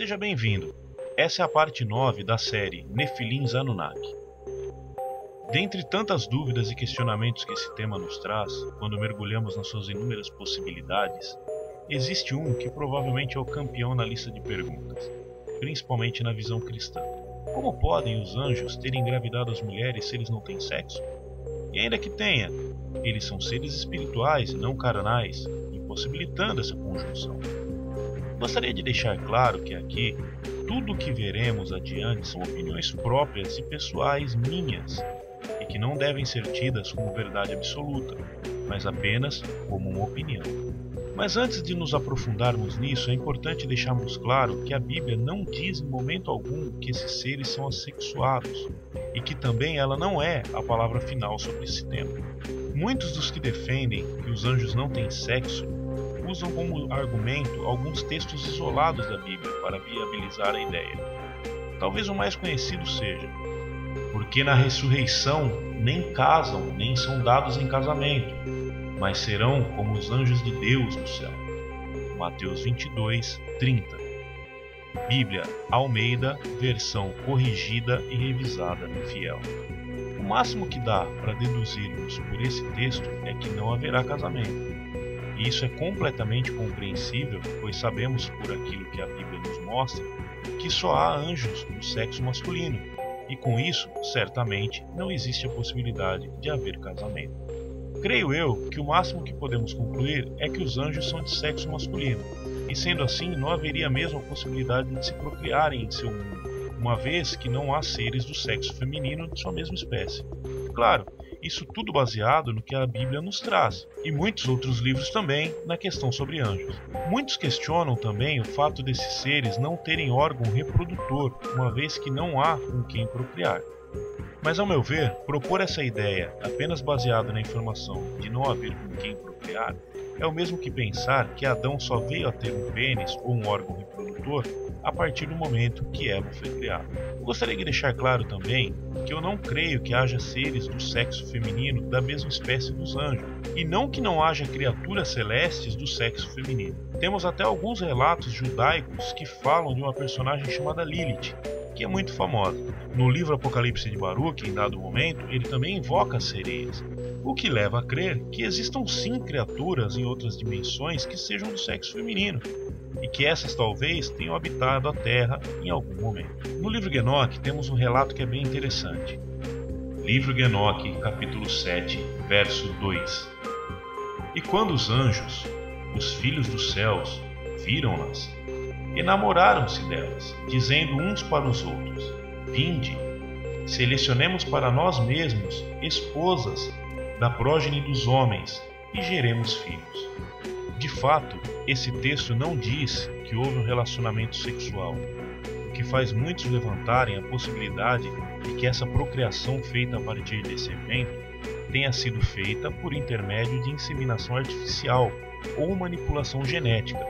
Seja bem-vindo. Essa é a parte 9 da série Nefilins Anunnaki. Dentre tantas dúvidas e questionamentos que esse tema nos traz, quando mergulhamos nas suas inúmeras possibilidades, existe um que provavelmente é o campeão na lista de perguntas, principalmente na visão cristã. Como podem os anjos terem engravidado as mulheres se eles não têm sexo? E ainda que tenha, eles são seres espirituais e não carnais, impossibilitando essa conjunção. Gostaria de deixar claro que aqui, tudo o que veremos adiante são opiniões próprias e pessoais minhas, e que não devem ser tidas como verdade absoluta, mas apenas como uma opinião. Mas antes de nos aprofundarmos nisso, é importante deixarmos claro que a Bíblia não diz em momento algum que esses seres são assexuados, e que também ela não é a palavra final sobre esse tema. Muitos dos que defendem que os anjos não têm sexo usam como argumento alguns textos isolados da Bíblia para viabilizar a ideia. Talvez o mais conhecido seja: porque na ressurreição nem casam, nem são dados em casamento, mas serão como os anjos de Deus no céu. Mateus 22, 30. Bíblia Almeida, versão corrigida e revisada fiel. O máximo que dá para deduzirmos por esse texto é que não haverá casamento. E isso é completamente compreensível, pois sabemos por aquilo que a Bíblia nos mostra que só há anjos do sexo masculino, e com isso, certamente, não existe a possibilidade de haver casamento. Creio eu que o máximo que podemos concluir é que os anjos são de sexo masculino, e sendo assim, não haveria mesmo a possibilidade de se procriarem em seu mundo, uma vez que não há seres do sexo feminino de sua mesma espécie. Claro, isso tudo baseado no que a Bíblia nos traz, e muitos outros livros também na questão sobre anjos. Muitos questionam também o fato desses seres não terem órgão reprodutor, uma vez que não há com quem procriar. Mas ao meu ver, propor essa ideia apenas baseada na informação de não haver com quem procriar é o mesmo que pensar que Adão só veio a ter um pênis ou um órgão reprodutor a partir do momento que Eva foi criada. Eu gostaria de deixar claro também que eu não creio que haja seres do sexo feminino da mesma espécie dos anjos, e não que não haja criaturas celestes do sexo feminino. Temos até alguns relatos judaicos que falam de uma personagem chamada Lilith, que é muito famosa. No livro Apocalipse de Baruch, em dado momento, ele também invoca as sereias, o que leva a crer que existam sim criaturas em outras dimensões que sejam do sexo feminino, e que essas talvez tenham habitado a Terra em algum momento. No livro de Enoque temos um relato que é bem interessante. Livro de Enoque, capítulo 7, verso 2. E quando os anjos, os filhos dos céus, viram-nas, enamoraram-se delas, dizendo uns para os outros: vinde, selecionemos para nós mesmos esposas da prógene dos homens e geremos filhos. De fato, esse texto não diz que houve um relacionamento sexual, o que faz muitos levantarem a possibilidade de que essa procriação feita a partir desse evento tenha sido feita por intermédio de inseminação artificial ou manipulação genética,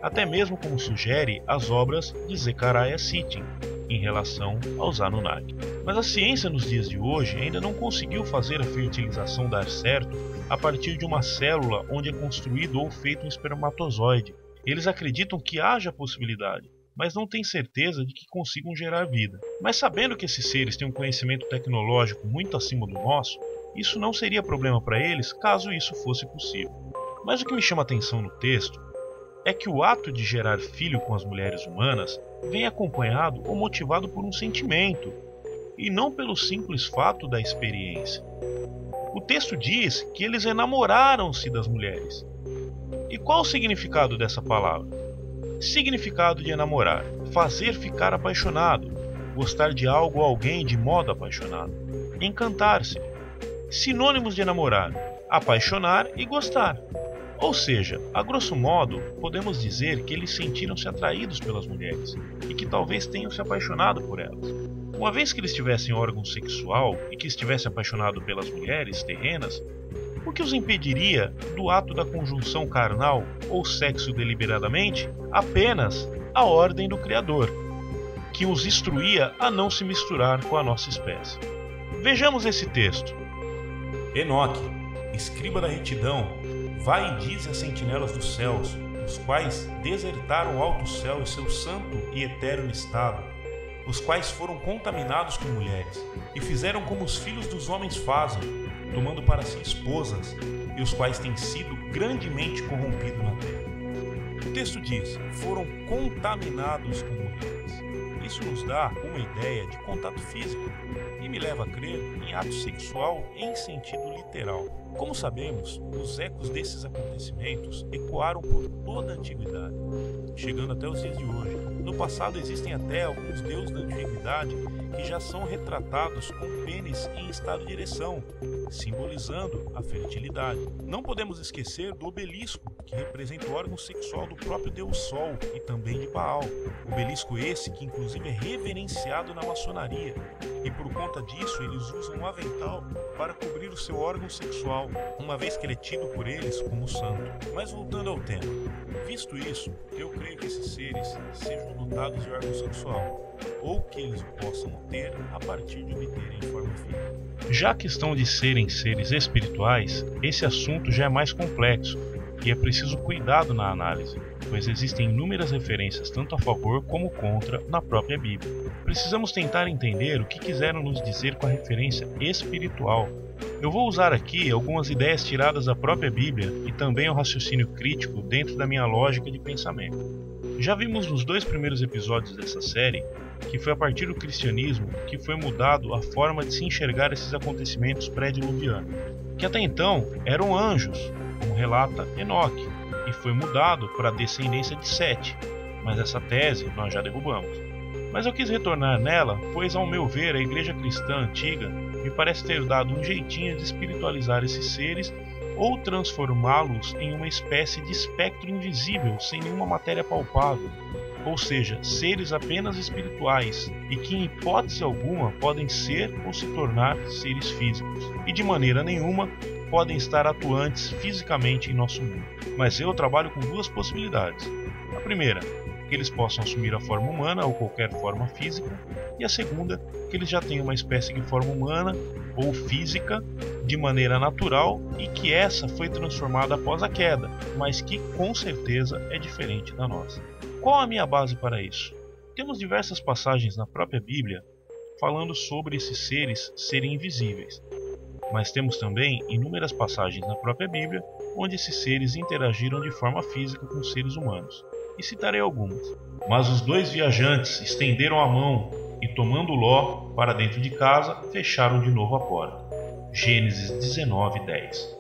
até mesmo como sugere as obras de Zecharia Sitchin em relação aos Anunnaki. Mas a ciência nos dias de hoje ainda não conseguiu fazer a fertilização dar certo a partir de uma célula onde é construído ou feito um espermatozoide. Eles acreditam que haja possibilidade, mas não têm certeza de que consigam gerar vida. Mas sabendo que esses seres têm um conhecimento tecnológico muito acima do nosso, isso não seria problema para eles caso isso fosse possível. Mas o que me chama a atenção no texto é que o ato de gerar filho com as mulheres humanas vem acompanhado ou motivado por um sentimento, e não pelo simples fato da experiência. O texto diz que eles enamoraram-se das mulheres. E qual o significado dessa palavra? Significado de enamorar: fazer ficar apaixonado, gostar de algo ou alguém de modo apaixonado. Encantar-se. Sinônimos de enamorar: apaixonar e gostar. Ou seja, a grosso modo, podemos dizer que eles sentiram-se atraídos pelas mulheres e que talvez tenham se apaixonado por elas. Uma vez que eles tivessem órgão sexual e que estivessem apaixonados pelas mulheres terrenas, o que os impediria do ato da conjunção carnal ou sexo deliberadamente? Apenas a ordem do Criador, que os instruía a não se misturar com a nossa espécie. Vejamos esse texto. Enoque, escriba da retidão, vai e diz às sentinelas dos céus: os quais desertaram o alto céu e seu santo e eterno estado, os quais foram contaminados com mulheres, e fizeram como os filhos dos homens fazem, tomando para si esposas, e os quais têm sido grandemente corrompidos na terra. O texto diz, foram contaminados com mulheres. Isso nos dá uma ideia de contato físico e me leva a crer em ato sexual em sentido literal. Como sabemos, os ecos desses acontecimentos ecoaram por toda a antiguidade, chegando até os dias de hoje. No passado existem até alguns deuses da antiguidade que já são retratados com pênis em estado de ereção, simbolizando a fertilidade. Não podemos esquecer do obelisco, que representa o órgão sexual do próprio deus Sol e também de Baal. Obelisco esse que inclusive é reverenciado na maçonaria, e por conta disso eles usam um avental para cobrir o seu órgão sexual, uma vez que ele é tido por eles como santo. Mas voltando ao tema, visto isso, eu creio que esses seres sejam dotados de órgão sexual, ou que eles o possam ter a partir de obterem forma física. Já a questão de serem seres espirituais, esse assunto já é mais complexo e é preciso cuidado na análise, pois existem inúmeras referências tanto a favor como contra na própria Bíblia. Precisamos tentar entender o que quiseram nos dizer com a referência espiritual. Eu vou usar aqui algumas ideias tiradas da própria Bíblia e também o raciocínio crítico dentro da minha lógica de pensamento. Já vimos nos 2 primeiros episódios dessa série que foi a partir do cristianismo que foi mudado a forma de se enxergar esses acontecimentos pré-diluvianos, que até então eram anjos, como relata Enoque, e foi mudado para a descendência de Sete, mas essa tese nós já derrubamos. Mas eu quis retornar nela, pois ao meu ver a igreja cristã antiga me parece ter dado um jeitinho de espiritualizar esses seres ou transformá-los em uma espécie de espectro invisível sem nenhuma matéria palpável, ou seja, seres apenas espirituais e que em hipótese alguma podem ser ou se tornar seres físicos e de maneira nenhuma podem estar atuantes fisicamente em nosso mundo. Mas eu trabalho com 2 possibilidades. A primeira, que eles possam assumir a forma humana ou qualquer forma física, e a segunda, que eles já tenham uma espécie de forma humana ou física de maneira natural e que essa foi transformada após a queda, mas que com certeza é diferente da nossa. Qual a minha base para isso? Temos diversas passagens na própria Bíblia falando sobre esses seres serem invisíveis, mas temos também inúmeras passagens na própria Bíblia onde esses seres interagiram de forma física com seres humanos, e citarei algumas. Mas os 2 viajantes estenderam a mão e, tomando Ló para dentro de casa, fecharam de novo a porta. Gênesis 19:10.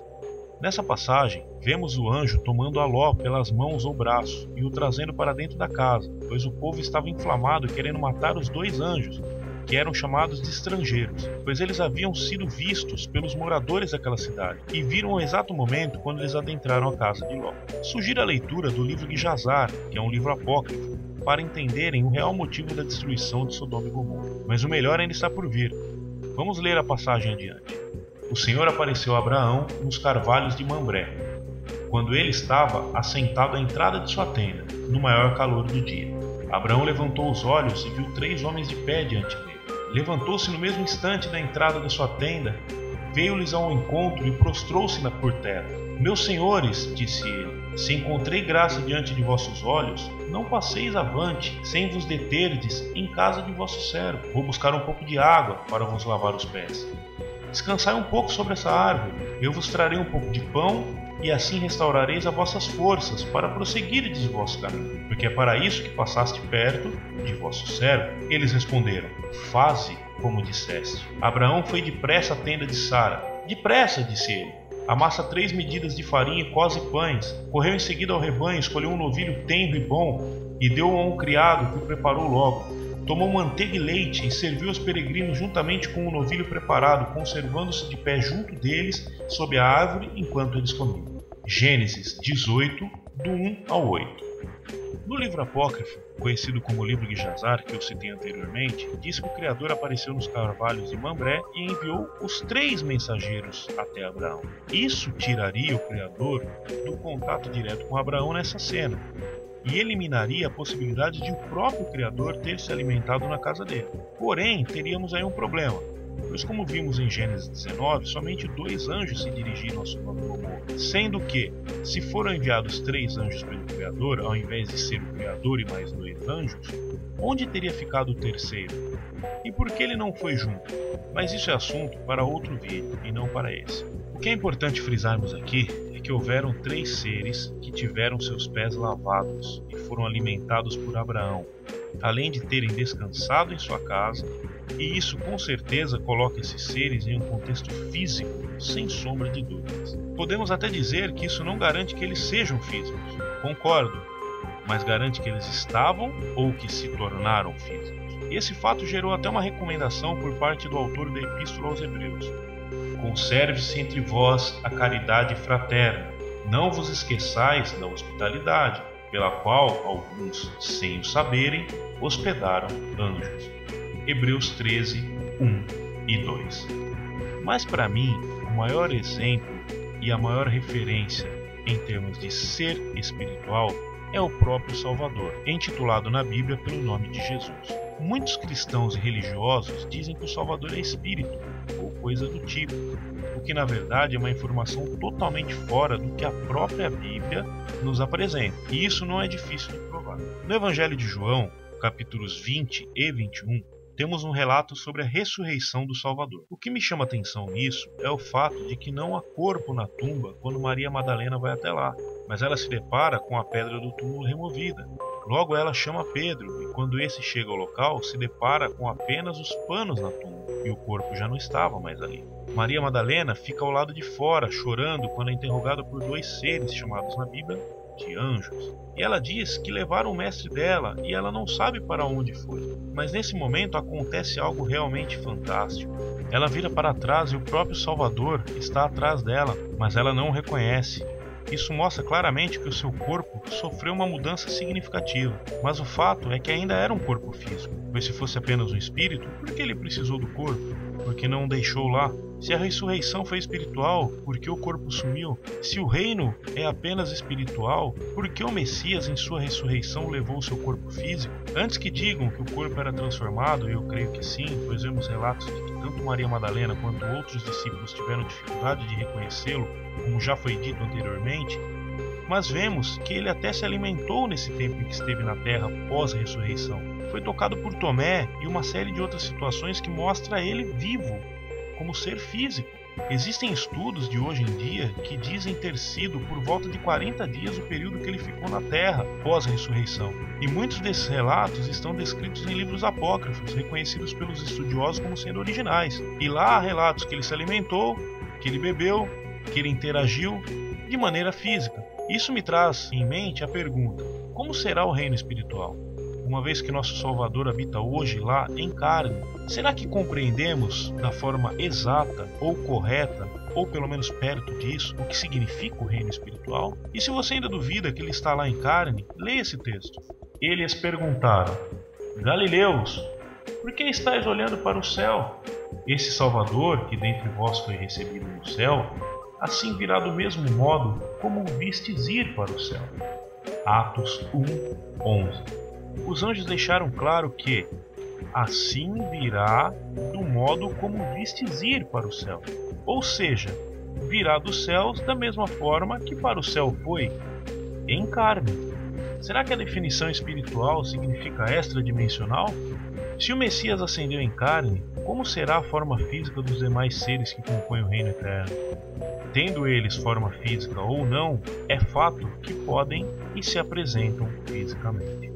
Nessa passagem, vemos o anjo tomando a Ló pelas mãos ou braços e o trazendo para dentro da casa, pois o povo estava inflamado querendo matar os 2 anjos, que eram chamados de estrangeiros, pois eles haviam sido vistos pelos moradores daquela cidade e viram o exato momento quando eles adentraram a casa de Ló. Sugiro a leitura do livro de Jazar, que é um livro apócrifo, para entenderem o real motivo da destruição de Sodoma e Gomorra. Mas o melhor ainda está por vir. Vamos ler a passagem adiante. O Senhor apareceu a Abraão nos carvalhos de Mambré, quando ele estava assentado à entrada de sua tenda, no maior calor do dia. Abraão levantou os olhos e viu 3 homens de pé diante dele. Levantou-se no mesmo instante da entrada de sua tenda, veio-lhes ao encontro e prostrou-se por terra. Meus senhores, disse ele, se encontrei graça diante de vossos olhos, não passeis avante, sem vos deterdes em casa de vosso servo. Vou buscar um pouco de água para vos lavar os pés. Descansai um pouco sobre essa árvore, eu vos trarei um pouco de pão, e assim restaurareis as vossas forças para prosseguirdes o vosso caminho, porque é para isso que passaste perto de vosso servo. Eles responderam, faze como disseste. Abraão foi depressa à tenda de Sara. Depressa, disse ele, amassa 3 medidas de farinha e coze pães. Correu em seguida ao rebanho, escolheu um novilho tenro e bom, e deu-o a um criado que o preparou logo. Tomou manteiga e leite e serviu aos peregrinos juntamente com o novilho preparado, conservando-se de pé junto deles, sob a árvore, enquanto eles comiam. Gênesis 18, do 1 ao 8. No livro apócrifo, conhecido como livro de Jazar, que eu citei anteriormente, diz que o Criador apareceu nos carvalhos de Mambré e enviou os 3 mensageiros até Abraão. Isso tiraria o Criador do contato direto com Abraão nessa cena, e eliminaria a possibilidade de o próprio Criador ter se alimentado na casa dele. Porém, teríamos aí um problema. pois como vimos em Gênesis 19, somente 2 anjos se dirigiram a Sodoma e Gomorra, sendo que, se foram enviados 3 anjos pelo Criador, ao invés de ser o Criador e mais 2 anjos, onde teria ficado o terceiro? E por que ele não foi junto? Mas isso é assunto para outro vídeo e não para esse. O que é importante frisarmos aqui é que houveram 3 seres que tiveram seus pés lavados e foram alimentados por Abraão, além de terem descansado em sua casa, e isso com certeza coloca esses seres em um contexto físico, sem sombra de dúvidas. Podemos até dizer que isso não garante que eles sejam físicos, concordo, mas garante que eles estavam ou que se tornaram físicos. E esse fato gerou até uma recomendação por parte do autor da Epístola aos Hebreus: conserve-se entre vós a caridade fraterna, não vos esqueçais da hospitalidade, pela qual alguns, sem o saberem, hospedaram anjos. Hebreus 13, 1 e 2. Mas para mim, o maior exemplo e a maior referência em termos de ser espiritual é o próprio Salvador, intitulado na Bíblia pelo nome de Jesus. Muitos cristãos e religiosos dizem que o Salvador é espírito, ou coisa do tipo, o que na verdade é uma informação totalmente fora do que a própria Bíblia nos apresenta, e isso não é difícil de provar. No Evangelho de João, capítulos 20 e 21, temos um relato sobre a ressurreição do Salvador. O que me chama atenção nisso é o fato de que não há corpo na tumba quando Maria Madalena vai até lá, mas ela se depara com a pedra do túmulo removida. Logo ela chama Pedro, e quando esse chega ao local, se depara com apenas os panos na tumba, e o corpo já não estava mais ali. Maria Madalena fica ao lado de fora, chorando, quando é interrogada por 2 seres chamados na Bíblia de anjos. E ela diz que levaram o mestre dela, e ela não sabe para onde foi. Mas nesse momento acontece algo realmente fantástico. Ela vira para trás e o próprio Salvador está atrás dela, mas ela não o reconhece. Isso mostra claramente que o seu corpo sofreu uma mudança significativa, mas o fato é que ainda era um corpo físico, pois se fosse apenas um espírito, por que ele precisou do corpo? Porque não o deixou lá? Se a ressurreição foi espiritual, por que o corpo sumiu? Se o reino é apenas espiritual, por que o Messias em sua ressurreição levou o seu corpo físico? Antes que digam que o corpo era transformado, eu creio que sim, pois vemos relatos de que tanto Maria Madalena quanto outros discípulos tiveram dificuldade de reconhecê-lo, como já foi dito anteriormente, mas vemos que ele até se alimentou nesse tempo em que esteve na terra pós a ressurreição. Foi tocado por Tomé e uma série de outras situações que mostra ele vivo, como ser físico. Existem estudos de hoje em dia que dizem ter sido por volta de 40 dias o período que ele ficou na terra pós a ressurreição. E muitos desses relatos estão descritos em livros apócrifos, reconhecidos pelos estudiosos como sendo originais. E lá há relatos que ele se alimentou, que ele bebeu, que ele interagiu de maneira física. Isso me traz em mente a pergunta: como será o reino espiritual? Uma vez que nosso Salvador habita hoje lá em carne, será que compreendemos da forma exata ou correta, ou pelo menos perto disso, o que significa o reino espiritual? E se você ainda duvida que ele está lá em carne, leia esse texto. Eles perguntaram: Galileus, por que estáis olhando para o céu? Esse Salvador, que dentre vós foi recebido no céu, assim virá do mesmo modo como o vistes ir para o céu. Atos 1:11. Os anjos deixaram claro que assim virá do modo como vistes ir para o céu. Ou seja, virá dos céus da mesma forma que para o céu foi, em carne. Será que a definição espiritual significa extradimensional? Se o Messias ascendeu em carne, como será a forma física dos demais seres que compõem o reino eterno? Tendo eles forma física ou não, é fato que podem e se apresentam fisicamente.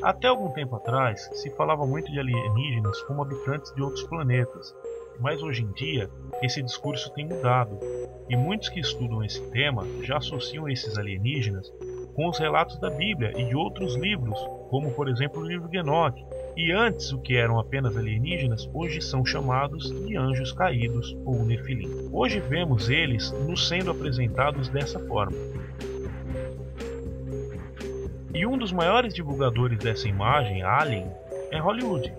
Até algum tempo atrás, se falava muito de alienígenas como habitantes de outros planetas, mas hoje em dia esse discurso tem mudado, e muitos que estudam esse tema já associam esses alienígenas com os relatos da Bíblia e de outros livros, como por exemplo o livro de Enoque, e antes o que eram apenas alienígenas, hoje são chamados de anjos caídos ou nefilim. Hoje vemos eles nos sendo apresentados dessa forma. E um dos maiores divulgadores dessa imagem, Alien, é Hollywood.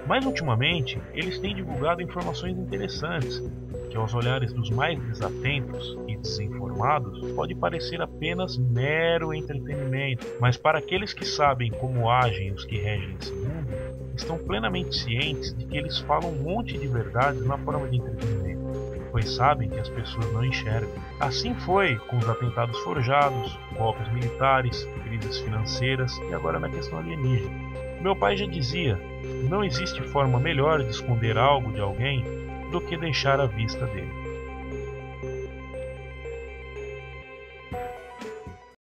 Mas ultimamente, eles têm divulgado informações interessantes, que aos olhares dos mais desatentos e desinformados, pode parecer apenas mero entretenimento, mas para aqueles que sabem como agem os que regem esse mundo, estão plenamente cientes de que eles falam um monte de verdades na forma de entretenimento, pois sabem que as pessoas não enxergam. Assim foi com os atentados forjados, golpes militares, crises financeiras e agora na questão alienígena. Meu pai já dizia, não existe forma melhor de esconder algo de alguém do que deixar à vista dele.